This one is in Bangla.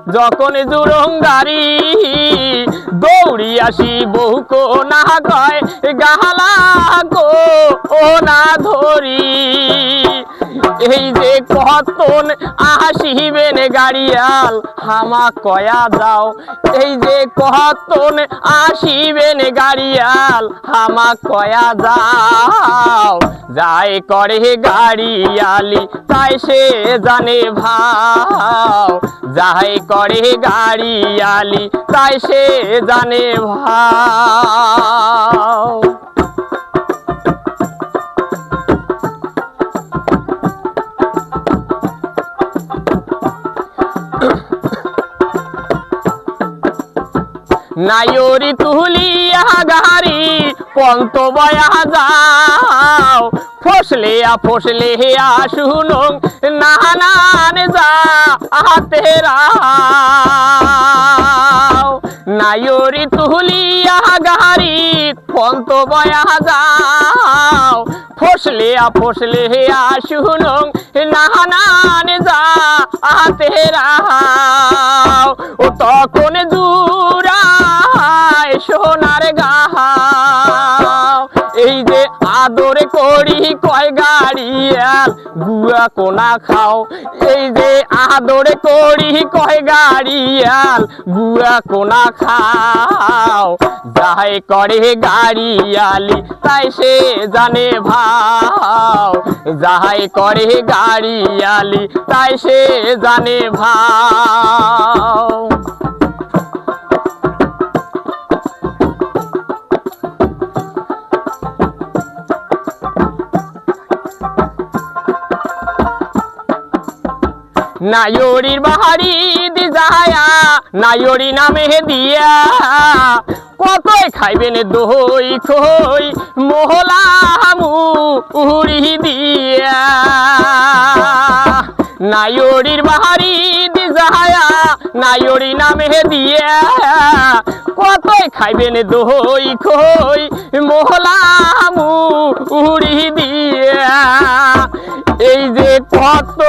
যখন জুরং গাড়ি দৌড়ি আসি বহু কোনা কয় গাহালা গো ও না ধরি এই যে কতন আসিবেন গাড়িয়াল হামা কয়া যাও এই যে কতন আসিবেন গাড়িয়াল হামা কয়া যাও যাই করে গাড়িয়ালি তাই সে জানে ভাও যাই করে গাড়িয়ালি তাই সে জানে ভাও নাইরি তুলিয়া গাড়ি পন্ত বয়া যাও ফসলে শুনুন নাহানান যা হাতেরা নাইরি তুলিয়া গাড়ি পন্ত বয়া যাও ফসলে শুনুন নাহানান যা হাতেরা ও তখন সোনার গাহাও এই যে আদর করি কয় গাড়িয়াল গুয়া কোনা খাও এই যে আদর করি কয় গাড়িয়াল গুয়া কোনা খাও যাই করে গাড়িয়ালি তাই সে জানে ভাও যাই করে গাড়িয়ালি তাই সে জানে ভাও নাইরির বাহারি দি যায়া নাইরি নামে দিয়া কতই খাইবেন দই খই মোহলা মুড়ি দিয়া নাইরির বাহারি দি যায়া নাইরি নামে দিয়া কতই খাইবেন দই খই মোহলা মুড়ি দিয়া এই যে কত